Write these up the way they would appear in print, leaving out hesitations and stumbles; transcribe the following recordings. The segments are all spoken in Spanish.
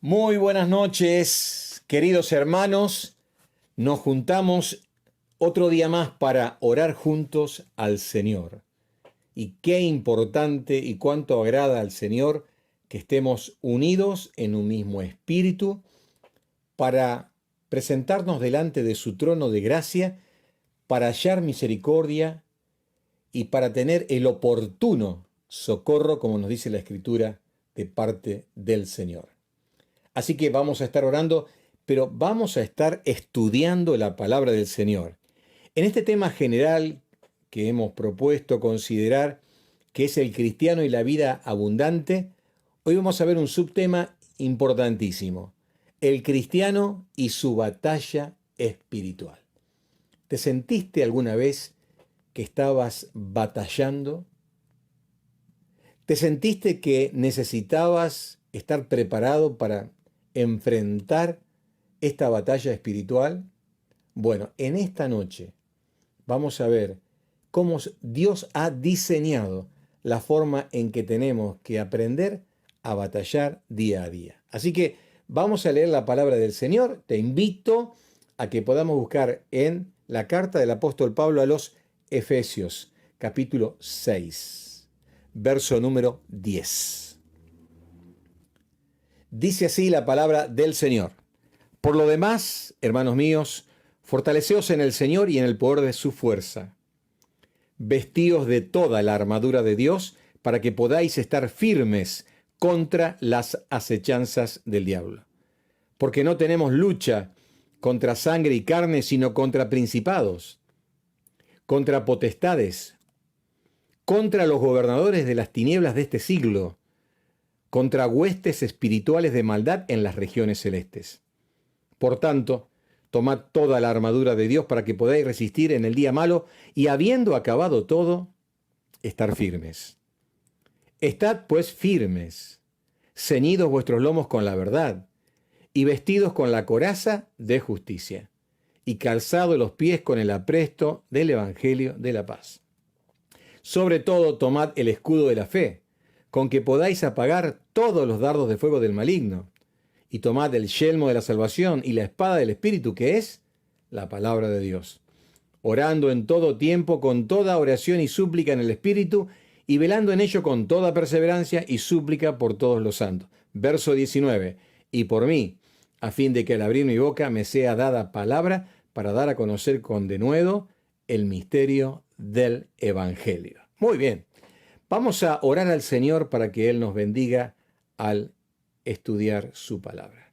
Muy buenas noches, queridos hermanos. Nos juntamos otro día más para orar juntos al Señor. Y qué importante y cuánto agrada al Señor que estemos unidos en un mismo espíritu para presentarnos delante de su trono de gracia, para hallar misericordia y para tener el oportuno socorro, como nos dice la Escritura, de parte del Señor. Así que vamos a estar orando, pero vamos a estar estudiando la palabra del Señor. En este tema general que hemos propuesto considerar, que es el cristiano y la vida abundante, hoy vamos a ver un subtema importantísimo: el cristiano y su batalla espiritual. ¿Te sentiste alguna vez que estabas batallando? ¿Te sentiste que necesitabas estar preparado para enfrentar esta batalla espiritual? Bueno, en esta noche vamos a ver cómo Dios ha diseñado la forma en que tenemos que aprender a batallar día a día. Así que vamos a leer la palabra del Señor. Te invito a que podamos buscar en la carta del apóstol Pablo a los Efesios, capítulo 6, verso número 10. Dice así la palabra del Señor: Por lo demás, hermanos míos, fortaleceos en el Señor y en el poder de su fuerza. Vestíos de toda la armadura de Dios para que podáis estar firmes contra las acechanzas del diablo. Porque no tenemos lucha contra sangre y carne, sino contra principados, contra potestades, contra los gobernadores de las tinieblas de este siglo, contra huestes espirituales de maldad en las regiones celestes. Por tanto, tomad toda la armadura de Dios para que podáis resistir en el día malo y, habiendo acabado todo, estar firmes. Estad pues firmes, ceñidos vuestros lomos con la verdad y vestidos con la coraza de justicia y calzados los pies con el apresto del Evangelio de la paz. Sobre todo, tomad el escudo de la fe, con que podáis apagar todos los dardos de fuego del maligno, y tomad el yelmo de la salvación y la espada del Espíritu, que es la palabra de Dios, orando en todo tiempo con toda oración y súplica en el Espíritu, y velando en ello con toda perseverancia y súplica por todos los santos. Verso 19, y por mí, a fin de que al abrir mi boca me sea dada palabra para dar a conocer con denuedo el misterio del Evangelio. Muy bien. Vamos a orar al Señor para que Él nos bendiga al estudiar su palabra.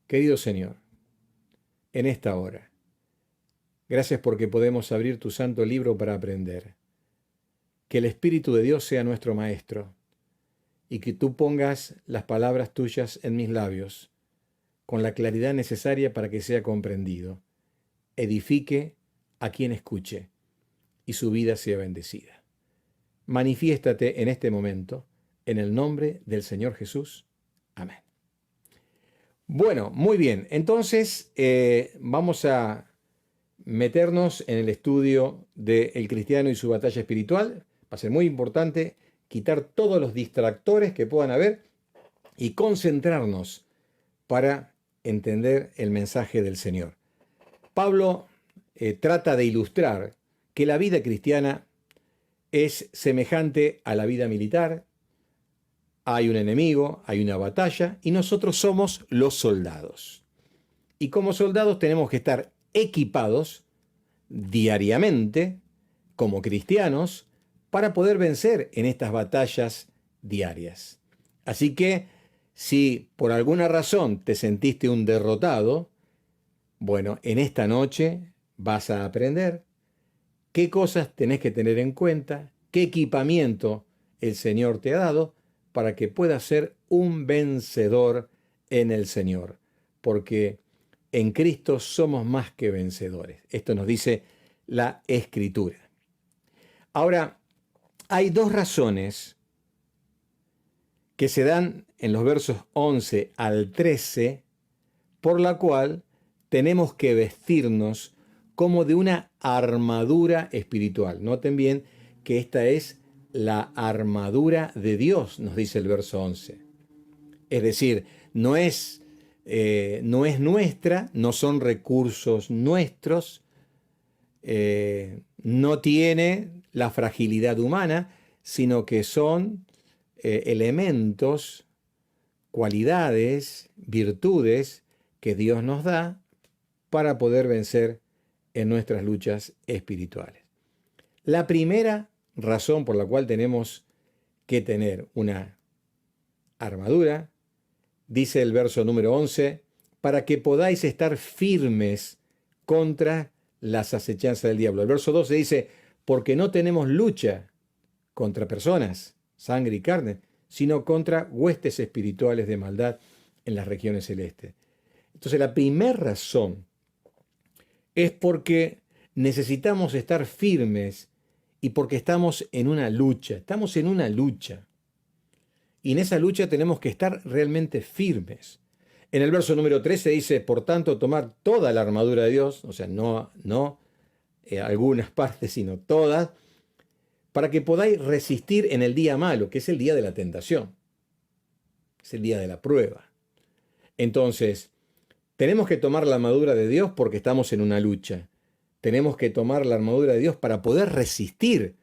Querido Señor, en esta hora, gracias porque podemos abrir tu santo libro para aprender. Que el Espíritu de Dios sea nuestro Maestro y que tú pongas las palabras tuyas en mis labios con la claridad necesaria para que sea comprendido, edifique a quien escuche y su vida sea bendecida. Manifiéstate en este momento, en el nombre del Señor Jesús. Amén. Bueno, muy bien. Entonces, vamos a meternos en el estudio del cristiano y su batalla espiritual. Va a ser muy importante quitar todos los distractores que puedan haber y concentrarnos para entender el mensaje del Señor. Pablo trata de ilustrar que la vida cristiana es semejante a la vida militar. Hay un enemigo, hay una batalla y nosotros somos los soldados. Y como soldados tenemos que estar equipados diariamente como cristianos para poder vencer en estas batallas diarias. Así que si por alguna razón te sentiste un derrotado, bueno, en esta noche vas a aprender qué cosas tenés que tener en cuenta, qué equipamiento el Señor te ha dado para que puedas ser un vencedor en el Señor. Porque en Cristo somos más que vencedores. Esto nos dice la Escritura. Ahora, hay dos razones que se dan en los versos 11 al 13 por la cual tenemos que vestirnos como de una armadura espiritual. Noten bien que esta es la armadura de Dios, nos dice el verso 11. Es decir, no es nuestra, no son recursos nuestros, no tiene la fragilidad humana, sino que son elementos, cualidades, virtudes que Dios nos da para poder vencer en nuestras luchas espirituales. La primera razón por la cual tenemos que tener una armadura, dice el verso número 11, para que podáis estar firmes contra las acechanzas del diablo. El verso 12 dice, porque no tenemos lucha contra personas, sangre y carne, sino contra huestes espirituales de maldad en las regiones celestes. Entonces la primera razón es porque necesitamos estar firmes y porque estamos en una lucha. Estamos en una lucha. Y en esa lucha tenemos que estar realmente firmes. En el verso número 13 dice, por tanto, tomar toda la armadura de Dios, o sea, no algunas partes, sino todas, para que podáis resistir en el día malo, que es el día de la tentación, es el día de la prueba. Entonces, tenemos que tomar la armadura de Dios porque estamos en una lucha. Tenemos que tomar la armadura de Dios para poder resistir.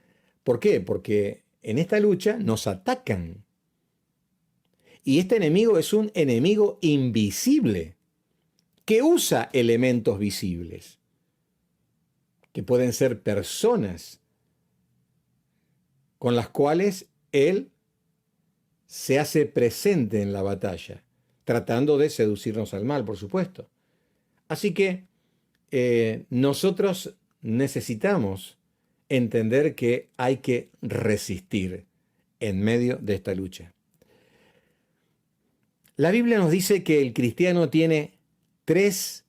¿Por qué? Porque en esta lucha nos atacan. Y este enemigo es un enemigo invisible que usa elementos visibles, que pueden ser personas con las cuales él se hace presente en la batalla, tratando de seducirnos al mal, por supuesto. Así que nosotros necesitamos entender que hay que resistir en medio de esta lucha. La Biblia nos dice que el cristiano tiene 3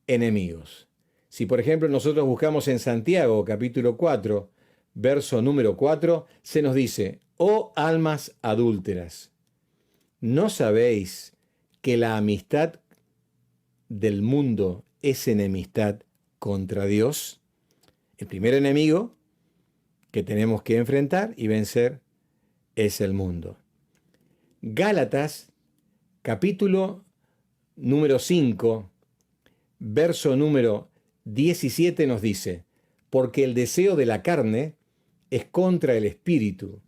enemigos. Si por ejemplo nosotros buscamos en Santiago capítulo 4, verso número 4, se nos dice, oh almas adúlteras, ¿no sabéis que la amistad del mundo es enemistad contra Dios? El primer enemigo que tenemos que enfrentar y vencer es el mundo. Gálatas capítulo número 5, verso número 17 nos dice, porque el deseo de la carne es contra el espíritu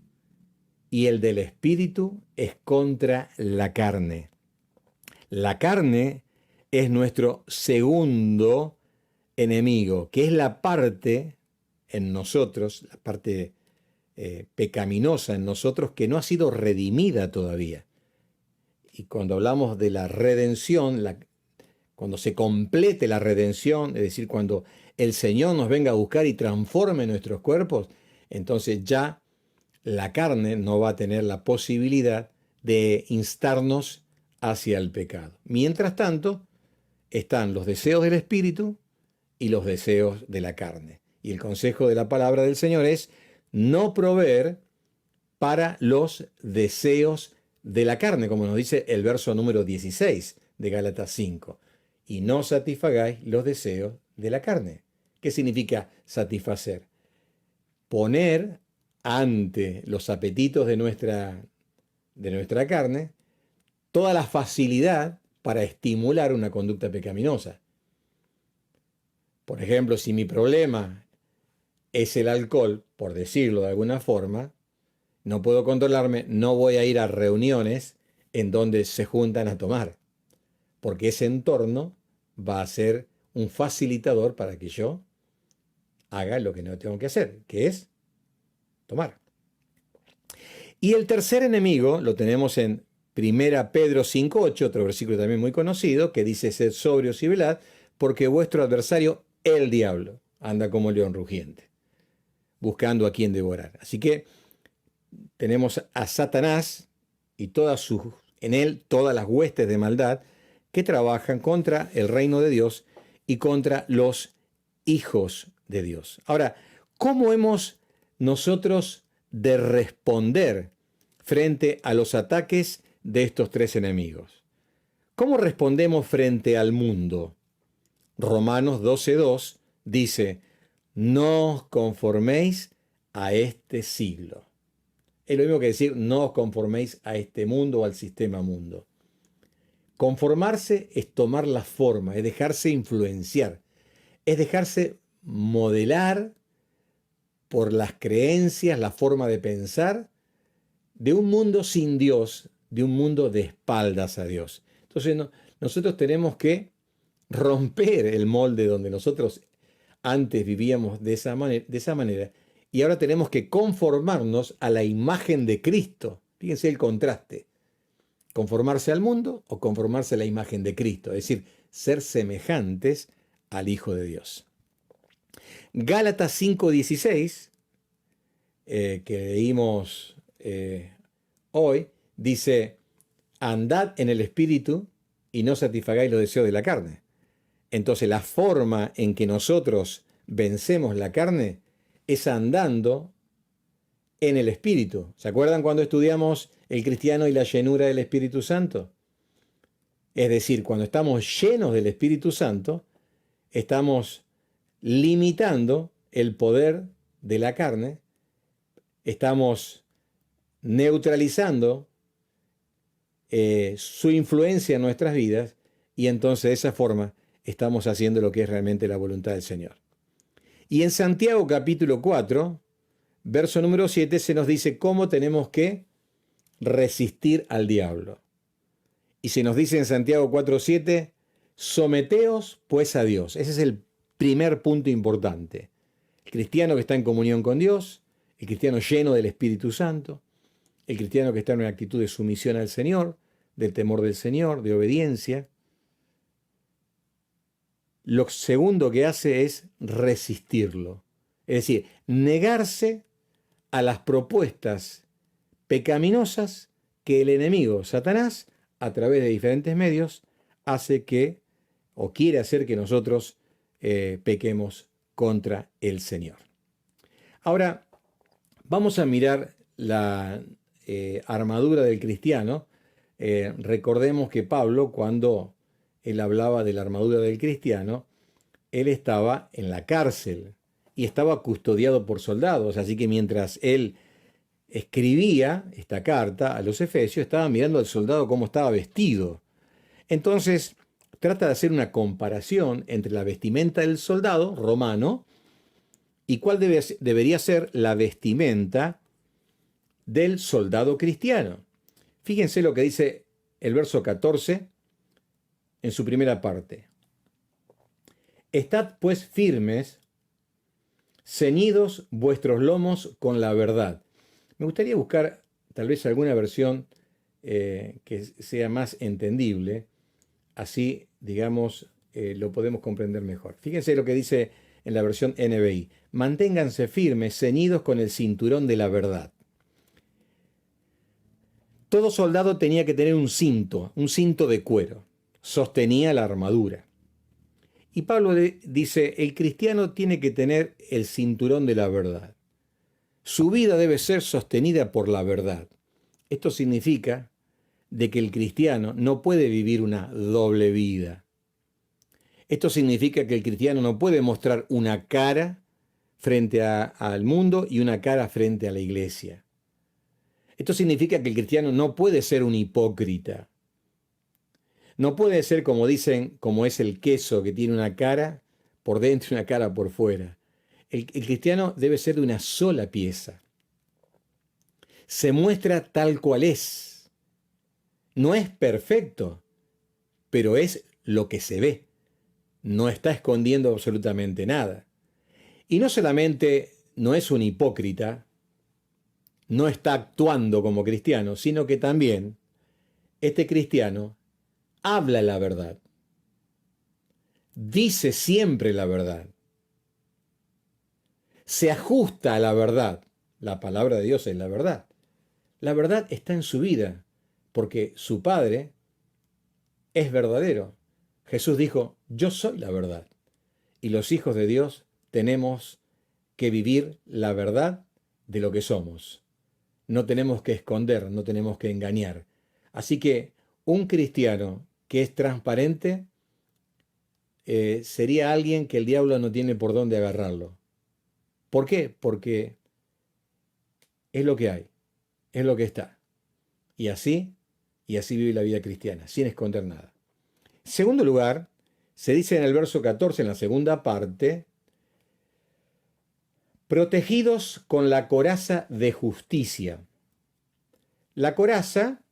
y el del espíritu es contra la carne. La carne es nuestro segundo enemigo, que es la parte en nosotros, la parte pecaminosa en nosotros que no ha sido redimida todavía. Y cuando hablamos de la redención, cuando se complete la redención, es decir, cuando el Señor nos venga a buscar y transforme nuestros cuerpos, entonces ya la carne no va a tener la posibilidad de instarnos hacia el pecado. Mientras tanto, están los deseos del espíritu y los deseos de la carne. Y el consejo de la palabra del Señor es no proveer para los deseos de la carne, como nos dice el verso número 16 de Gálatas 5. Y no satisfagáis los deseos de la carne. ¿Qué significa satisfacer? Poner ante los apetitos de nuestra carne toda la facilidad para estimular una conducta pecaminosa. Por ejemplo, si mi problema es el alcohol, por decirlo de alguna forma, no puedo controlarme, no voy a ir a reuniones en donde se juntan a tomar, porque ese entorno va a ser un facilitador para que yo haga lo que no tengo que hacer, que es tomar. Y el tercer enemigo lo tenemos en 1 Pedro 5:8, otro versículo también muy conocido, que dice, sed sobrios y velad, porque vuestro adversario, el diablo, anda como león rugiente, buscando a quien devorar. Así que tenemos a Satanás y en él todas las huestes de maldad que trabajan contra el reino de Dios y contra los hijos de Dios. Ahora, ¿cómo hemos nosotros de responder frente a los ataques de estos 3 enemigos? ¿Cómo respondemos frente al mundo? Romanos 12:2 dice, no os conforméis a este siglo. es lo mismo que decir no os conforméis a este mundo o al sistema mundo. Conformarse es tomar la forma, es dejarse influenciar, es dejarse modelar por las creencias, la forma de pensar de un mundo sin Dios, de un mundo de espaldas a Dios. Entonces nosotros tenemos que romper el molde donde nosotros antes vivíamos de esa manera y ahora tenemos que conformarnos a la imagen de Cristo. Fíjense el contraste. Conformarse al mundo o conformarse a la imagen de Cristo, es decir, ser semejantes al Hijo de Dios. Gálatas 5:16, que leímos hoy, dice, andad en el Espíritu y no satisfagáis los deseos de la carne. Entonces la forma en que nosotros vencemos la carne es andando en el Espíritu. ¿Se acuerdan cuando estudiamos el cristiano y la llenura del Espíritu Santo? Es decir, cuando estamos llenos del Espíritu Santo, estamos limitando el poder de la carne, estamos neutralizando su influencia en nuestras vidas y entonces de esa forma estamos haciendo lo que es realmente la voluntad del Señor. Y en Santiago capítulo 4, verso número 7, se nos dice cómo tenemos que resistir al diablo. Y se nos dice en Santiago 4:7, someteos pues a Dios. Ese es el primer punto importante. El cristiano que está en comunión con Dios, el cristiano lleno del Espíritu Santo, el cristiano que está en una actitud de sumisión al Señor, del temor del Señor, de obediencia. Lo segundo que hace es resistirlo. Es decir, negarse a las propuestas pecaminosas que el enemigo, Satanás, a través de diferentes medios, hace que, o quiere hacer que nosotros pequemos contra el Señor. Ahora, vamos a mirar la armadura del cristiano. Recordemos que Pablo, cuando él hablaba de la armadura del cristiano, él estaba en la cárcel y estaba custodiado por soldados, así que mientras él escribía esta carta a los Efesios, estaba mirando al soldado cómo estaba vestido. Entonces, trata de hacer una comparación entre la vestimenta del soldado romano y cuál debería ser la vestimenta del soldado cristiano. Fíjense lo que dice el verso 14 en su primera parte. Estad pues firmes, ceñidos vuestros lomos con la verdad. Me gustaría buscar tal vez alguna versión que sea más entendible, así, digamos, lo podemos comprender mejor. Fíjense lo que dice en la versión NBI. Manténganse firmes, ceñidos con el cinturón de la verdad. Todo soldado tenía que tener un cinto de cuero. Sostenía la armadura. Y Pablo dice, el cristiano tiene que tener el cinturón de la verdad. Su vida debe ser sostenida por la verdad. Esto significa de que el cristiano no puede vivir una doble vida. Esto significa que el cristiano no puede mostrar una cara frente al mundo y una cara frente a la iglesia. Esto significa que el cristiano no puede ser un hipócrita. No puede ser como dicen, como es el queso que tiene una cara por dentro y una cara por fuera. El cristiano debe ser de una sola pieza. Se muestra tal cual es. No es perfecto, pero es lo que se ve. No está escondiendo absolutamente nada. Y no solamente no es un hipócrita, no está actuando como cristiano, sino que también este cristiano habla la verdad. Dice siempre la verdad. Se ajusta a la verdad. La palabra de Dios es la verdad. La verdad está en su vida, porque su Padre es verdadero. Jesús dijo, yo soy la verdad. Y los hijos de Dios tenemos que vivir la verdad de lo que somos. No tenemos que esconder, no tenemos que engañar. Así que un cristiano que es transparente sería alguien que el diablo no tiene por dónde agarrarlo. ¿Por qué? Porque es lo que hay. es lo que está. Y así vive la vida cristiana, sin esconder nada. Segundo lugar, se dice en el verso 14, en la segunda parte, protegidos con la coraza de justicia. La coraza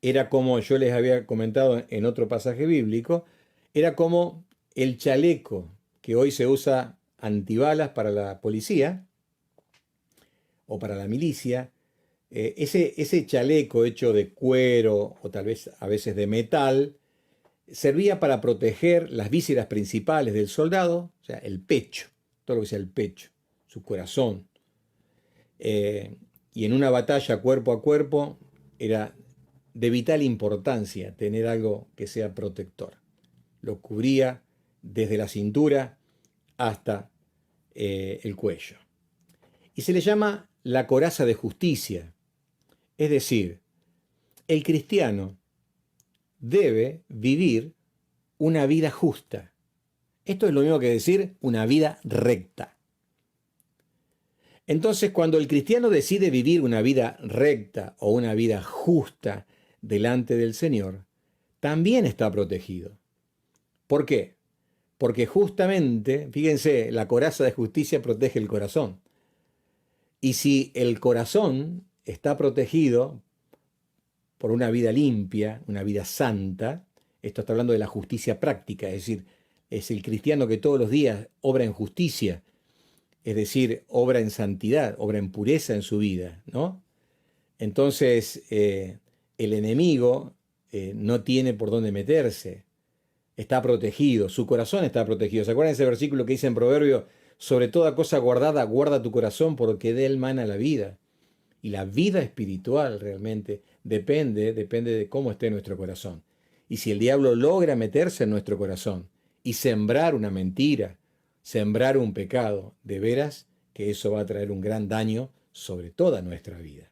era, como yo les había comentado en otro pasaje bíblico, era como el chaleco que hoy se usa antibalas para la policía o para la milicia. Ese chaleco hecho de cuero o tal vez a veces de metal servía para proteger las vísceras principales del soldado, o sea, el pecho, todo lo que sea el pecho, su corazón. Y en una batalla cuerpo a cuerpo era de vital importancia tener algo que sea protector. Lo cubría desde la cintura hasta el cuello. Y se le llama la coraza de justicia. Es decir, el cristiano debe vivir una vida justa. Esto es lo mismo que decir una vida recta. Entonces, cuando el cristiano decide vivir una vida recta o una vida justa delante del Señor, también está protegido. ¿Por qué? Porque justamente, fíjense, la coraza de justicia protege el corazón. Y si el corazón está protegido por una vida limpia, una vida santa, esto está hablando de la justicia práctica, es decir, es el cristiano que todos los días obra en justicia, es decir, obra en santidad, obra en pureza en su vida, ¿no? Entonces, el enemigo no tiene por dónde meterse, está protegido, su corazón está protegido. ¿Se acuerdan ese versículo que dice en Proverbio, sobre toda cosa guardada, guarda tu corazón porque de él mana la vida? Y la vida espiritual realmente depende de cómo esté nuestro corazón. Y si el diablo logra meterse en nuestro corazón y sembrar una mentira, sembrar un pecado, de veras que eso va a traer un gran daño sobre toda nuestra vida.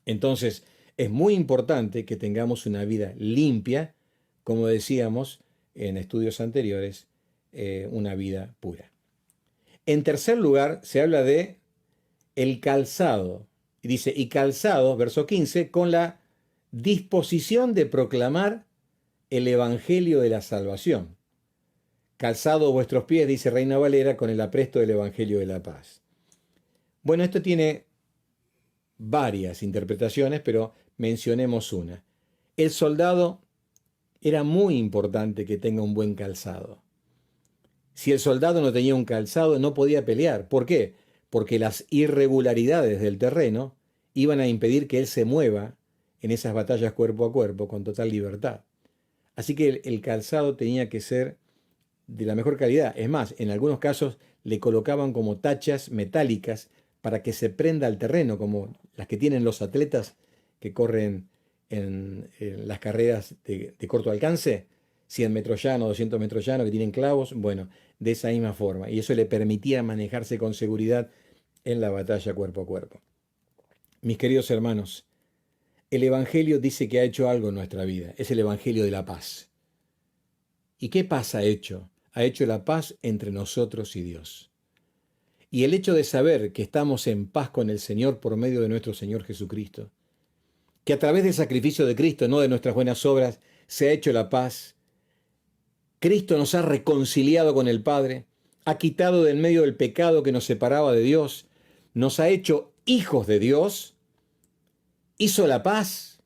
Entonces, es muy importante que tengamos una vida limpia, como decíamos en estudios anteriores, una vida pura. En tercer lugar, se habla de el calzado. Y dice, y calzado, verso 15, con la disposición de proclamar el evangelio de la salvación. Calzado vuestros pies, dice Reina Valera, con el apresto del evangelio de la paz. Bueno, esto tiene varias interpretaciones, pero mencionemos una. El soldado era muy importante que tenga un buen calzado. Si el soldado no tenía un calzado, no podía pelear. ¿Por qué? Porque las irregularidades del terreno iban a impedir que él se mueva en esas batallas cuerpo a cuerpo con total libertad. Así que el calzado tenía que ser de la mejor calidad. Es más, en algunos casos le colocaban como tachas metálicas para que se prenda al terreno, como las que tienen los atletas que corren en las carreras de corto alcance, 100 metros llano, 200 metros llano, que tienen clavos, bueno, de esa misma forma. Y eso le permitía manejarse con seguridad en la batalla cuerpo a cuerpo. Mis queridos hermanos, el Evangelio dice que ha hecho algo en nuestra vida. Es el Evangelio de la paz. ¿Y qué paz ha hecho? Ha hecho la paz entre nosotros y Dios. Y el hecho de saber que estamos en paz con el Señor por medio de nuestro Señor Jesucristo, que a través del sacrificio de Cristo, no de nuestras buenas obras, se ha hecho la paz. Cristo nos ha reconciliado con el Padre, ha quitado del medio del pecado que nos separaba de Dios, nos ha hecho hijos de Dios, hizo la paz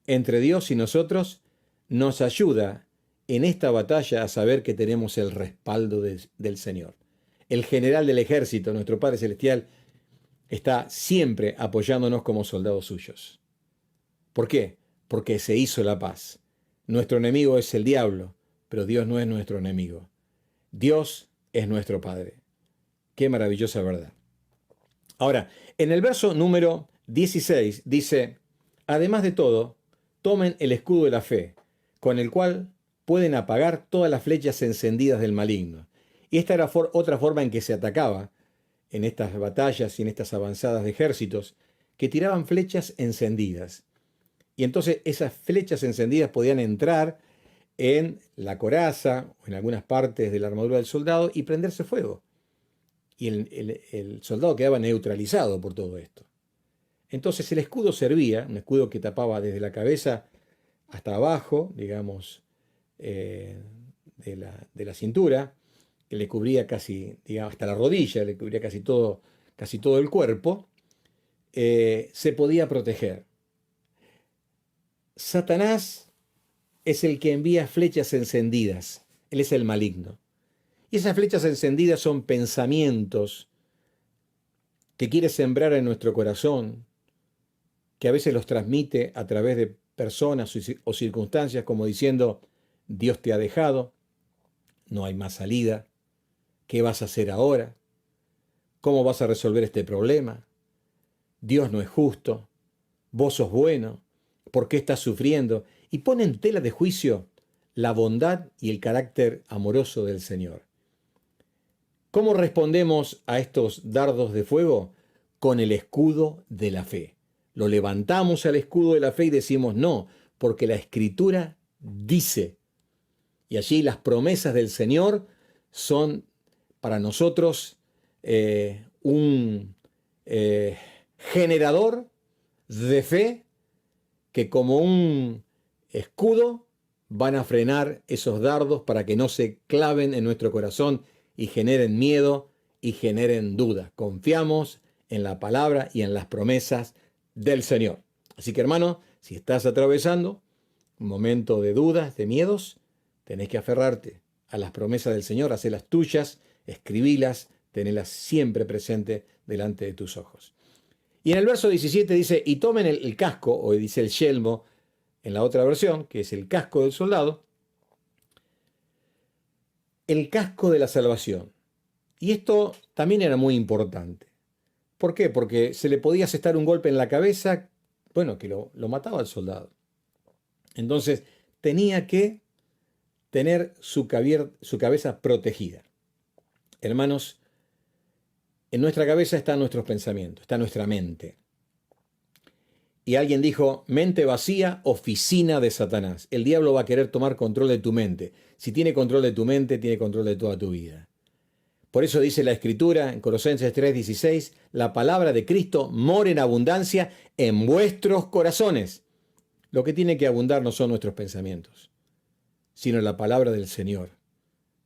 entre Dios y nosotros, nos ayuda en esta batalla a saber que tenemos el respaldo del Señor. El general del ejército, nuestro Padre Celestial, está siempre apoyándonos como soldados suyos. ¿Por qué? Porque se hizo la paz. Nuestro enemigo es el diablo, pero Dios no es nuestro enemigo. Dios es nuestro Padre. Qué maravillosa verdad. Ahora, en el verso número 16 dice, además de todo, tomen el escudo de la fe, con el cual pueden apagar todas las flechas encendidas del maligno. Y esta era otra forma en que se atacaba en estas batallas y en estas avanzadas de ejércitos, que tiraban flechas encendidas. Y entonces esas flechas encendidas podían entrar en la coraza o en algunas partes de la armadura del soldado y prenderse fuego. Y el soldado quedaba neutralizado por todo esto. Entonces el escudo servía, un escudo que tapaba desde la cabeza hasta abajo, digamos, eh, de la cintura, que le cubría casi, digamos, hasta la rodilla, le cubría casi todo el cuerpo, se podía proteger. Satanás es el que envía flechas encendidas, él es el maligno. Y esas flechas encendidas son pensamientos que quiere sembrar en nuestro corazón, que a veces los transmite a través de personas o circunstancias, como diciendo, Dios te ha dejado, no hay más salida, ¿qué vas a hacer ahora? ¿Cómo vas a resolver este problema? Dios no es justo, vos sos bueno, ¿por qué estás sufriendo? Y pone en tela de juicio la bondad y el carácter amoroso del Señor. ¿Cómo respondemos a estos dardos de fuego? Con el escudo de la fe. Lo levantamos al escudo de la fe y decimos no, porque la Escritura dice. Y allí las promesas del Señor son para nosotros un generador de fe que como un escudo van a frenar esos dardos para que no se claven en nuestro corazón y generen miedo y generen dudas. Confiamos en la palabra y en las promesas del Señor. Así que hermano, si estás atravesando un momento de dudas, de miedos, tenés que aferrarte a las promesas del Señor, hacerlas tuyas, escribilas, tenerlas siempre presente delante de tus ojos. Y en el verso 17 dice, y tomen el casco, o dice el yelmo en la otra versión, que es el casco del soldado, el casco de la salvación. Y esto también era muy importante. ¿Por qué? Porque se le podía asestar un golpe en la cabeza, bueno, que lo mataba al soldado. Entonces tenía que tener su cabeza protegida. Hermanos, en nuestra cabeza están nuestros pensamientos, está nuestra mente. Y alguien dijo, mente vacía, oficina de Satanás. El diablo va a querer tomar control de tu mente. Si tiene control de tu mente, tiene control de toda tu vida. Por eso dice la Escritura en Colosenses 3:16, la palabra de Cristo mora en abundancia en vuestros corazones. Lo que tiene que abundar no son nuestros pensamientos, sino la palabra del Señor,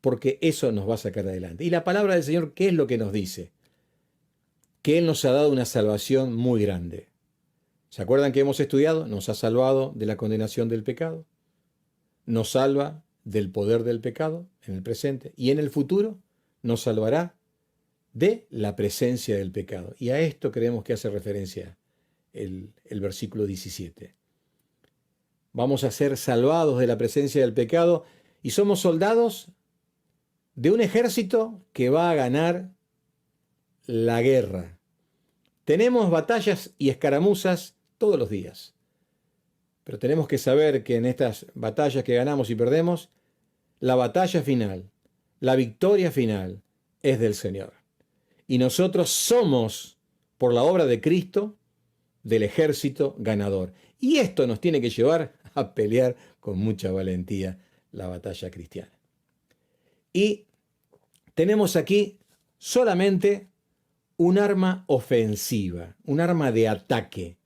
porque eso nos va a sacar adelante. Y la palabra del Señor, ¿qué es lo que nos dice? Que Él nos ha dado una salvación muy grande. ¿Se acuerdan que hemos estudiado? Nos ha salvado de la condenación del pecado, nos salva del poder del pecado en el presente y en el futuro nos salvará de la presencia del pecado. Y a esto creemos que hace referencia el versículo 17. Vamos a ser salvados de la presencia del pecado y somos soldados de un ejército que va a ganar la guerra. Tenemos batallas y escaramuzas todos los días, pero tenemos que saber que en estas batallas que ganamos y perdemos, la batalla final, la victoria final es del Señor. Y nosotros somos, por la obra de Cristo, del ejército ganador. Y esto nos tiene que llevar a pelear con mucha valentía la batalla cristiana. Y tenemos aquí solamente un arma ofensiva, un arma de ataque.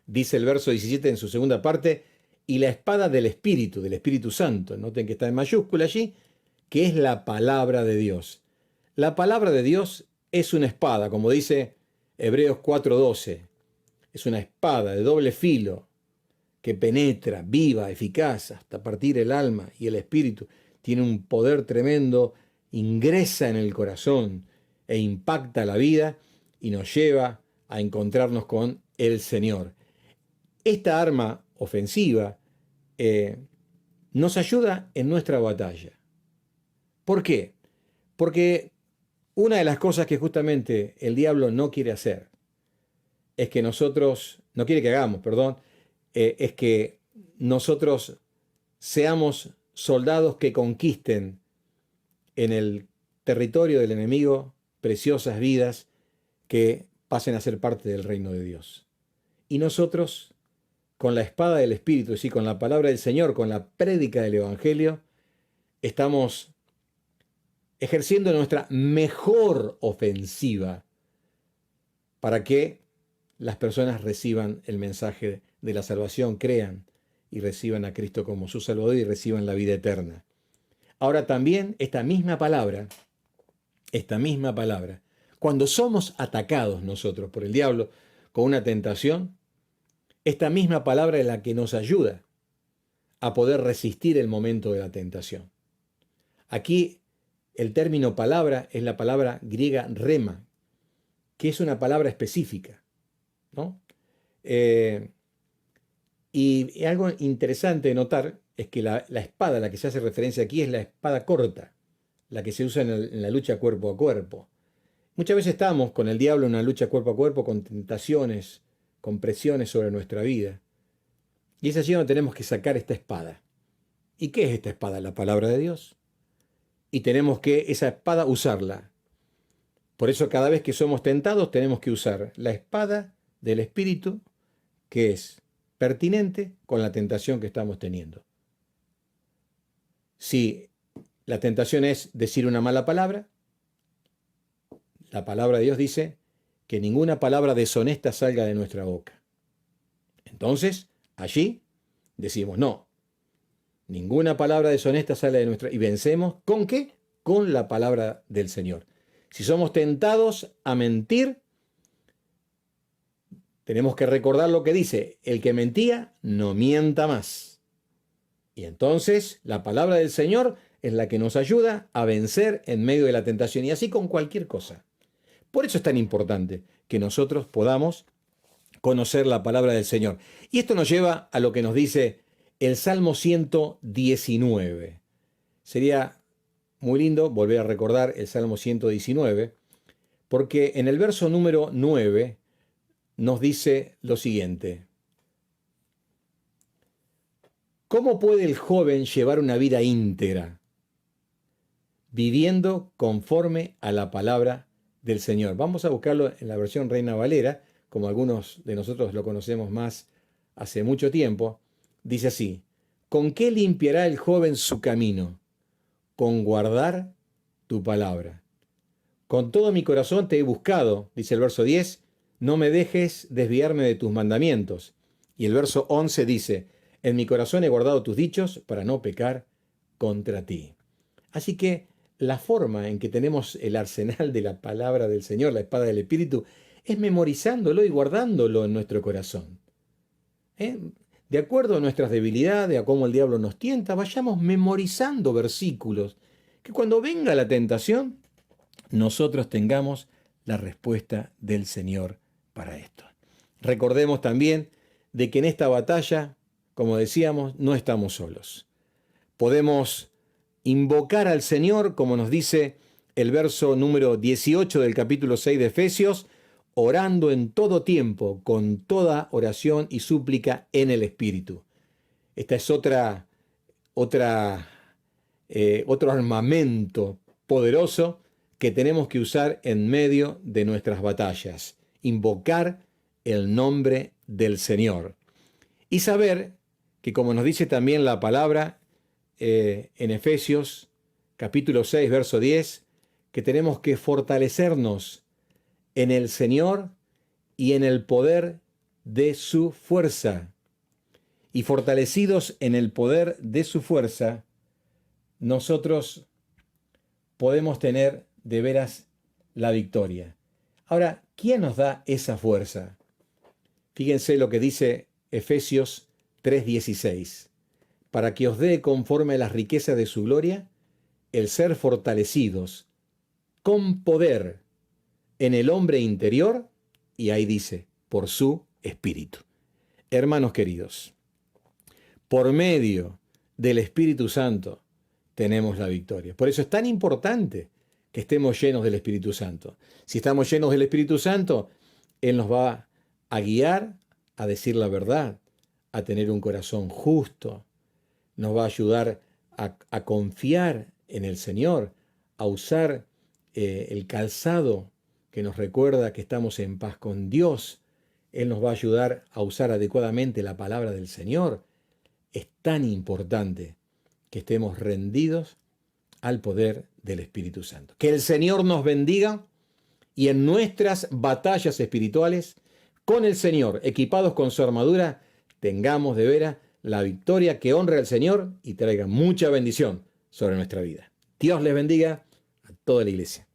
Dice el verso 17 en su segunda parte, y la espada del Espíritu Santo. Noten que está en mayúscula allí, que es la palabra de Dios. La palabra de Dios es una espada, como dice Hebreos 4:12. Es una espada de doble filo que penetra, viva, eficaz, hasta partir el alma y el espíritu. Tiene un poder tremendo, ingresa en el corazón e impacta la vida y nos lleva a encontrarnos con el Señor. Esta arma ofensiva nos ayuda en nuestra batalla. ¿Por qué? Porque una de las cosas que justamente el diablo no quiere hacer es que nosotros, no quiere que hagamos, perdón, es que nosotros seamos soldados que conquisten en el territorio del enemigo preciosas vidas que pasen a ser parte del reino de Dios. Y nosotros, con la espada del Espíritu, es decir, con la palabra del Señor, con la prédica del Evangelio, estamos ejerciendo nuestra mejor ofensiva para que las personas reciban el mensaje de la salvación, crean y reciban a Cristo como su Salvador y reciban la vida eterna. Ahora también esta misma palabra, cuando somos atacados nosotros por el diablo con una tentación, esta misma palabra es la que nos ayuda a poder resistir el momento de la tentación. Aquí el término palabra es la palabra griega rema, que es una palabra específica, ¿no? Y algo interesante de notar es que la espada a la que se hace referencia aquí es la espada corta, la que se usa en la lucha cuerpo a cuerpo. Muchas veces estamos con el diablo en una lucha cuerpo a cuerpo, con tentaciones, con presiones sobre nuestra vida. Y es allí donde tenemos que sacar esta espada. ¿Y qué es esta espada? La palabra de Dios. Y tenemos que esa espada usarla. Por eso cada vez que somos tentados tenemos que usar la espada del Espíritu, que es pertinente con la tentación que estamos teniendo. Si la tentación es decir una mala palabra, la palabra de Dios dice que ninguna palabra deshonesta salga de nuestra boca. Entonces, allí decimos no. Ninguna palabra deshonesta sale de nuestra... Y vencemos, ¿con qué? Con la palabra del Señor. Si somos tentados a mentir, tenemos que recordar lo que dice, el que mentía, no mienta más. Y entonces, la palabra del Señor es la que nos ayuda a vencer en medio de la tentación, y así con cualquier cosa. Por eso es tan importante que nosotros podamos conocer la palabra del Señor. Y esto nos lleva a lo que nos dice el Salmo 119. Sería muy lindo volver a recordar el Salmo 119, porque en el verso número 9 nos dice lo siguiente. ¿Cómo puede el joven llevar una vida íntegra? Viviendo conforme a la palabra del Señor. Vamos a buscarlo en la versión Reina Valera, como algunos de nosotros lo conocemos más hace mucho tiempo. Dice así, ¿con qué limpiará el joven su camino? Con guardar tu palabra. Con todo mi corazón te he buscado, dice el verso 10, no me dejes desviarme de tus mandamientos. Y el verso 11 dice, en mi corazón he guardado tus dichos para no pecar contra ti. Así que la forma en que tenemos el arsenal de la palabra del Señor, la espada del Espíritu, es memorizándolo y guardándolo en nuestro corazón. De acuerdo a nuestras debilidades, a cómo el diablo nos tienta, vayamos memorizando versículos, que cuando venga la tentación, nosotros tengamos la respuesta del Señor para esto. Recordemos también de que en esta batalla, como decíamos, no estamos solos. Podemos invocar al Señor, como nos dice el verso número 18 del capítulo 6 de Efesios, orando en todo tiempo, con toda oración y súplica en el Espíritu. Esta es otro armamento poderoso que tenemos que usar en medio de nuestras batallas. Invocar el nombre del Señor. Y saber que, como nos dice también la palabra en Efesios capítulo 6, verso 10, que tenemos que fortalecernos en el Señor y en el poder de su fuerza. Y fortalecidos en el poder de su fuerza, nosotros podemos tener de veras la victoria. Ahora, ¿quién nos da esa fuerza? Fíjense lo que dice Efesios 3:16. Para que os dé conforme a las riquezas de su gloria, el ser fortalecidos con poder en el hombre interior, y ahí dice, por su Espíritu. Hermanos queridos, por medio del Espíritu Santo tenemos la victoria. Por eso es tan importante que estemos llenos del Espíritu Santo. Si estamos llenos del Espíritu Santo, Él nos va a guiar a decir la verdad, a tener un corazón justo, nos va a ayudar a confiar en el Señor, a usar el calzado que nos recuerda que estamos en paz con Dios. Él nos va a ayudar a usar adecuadamente la palabra del Señor. Es tan importante que estemos rendidos al poder del Espíritu Santo. Que el Señor nos bendiga y en nuestras batallas espirituales con el Señor, equipados con su armadura, tengamos de veras la victoria que honre al Señor y traiga mucha bendición sobre nuestra vida. Dios les bendiga a toda la iglesia.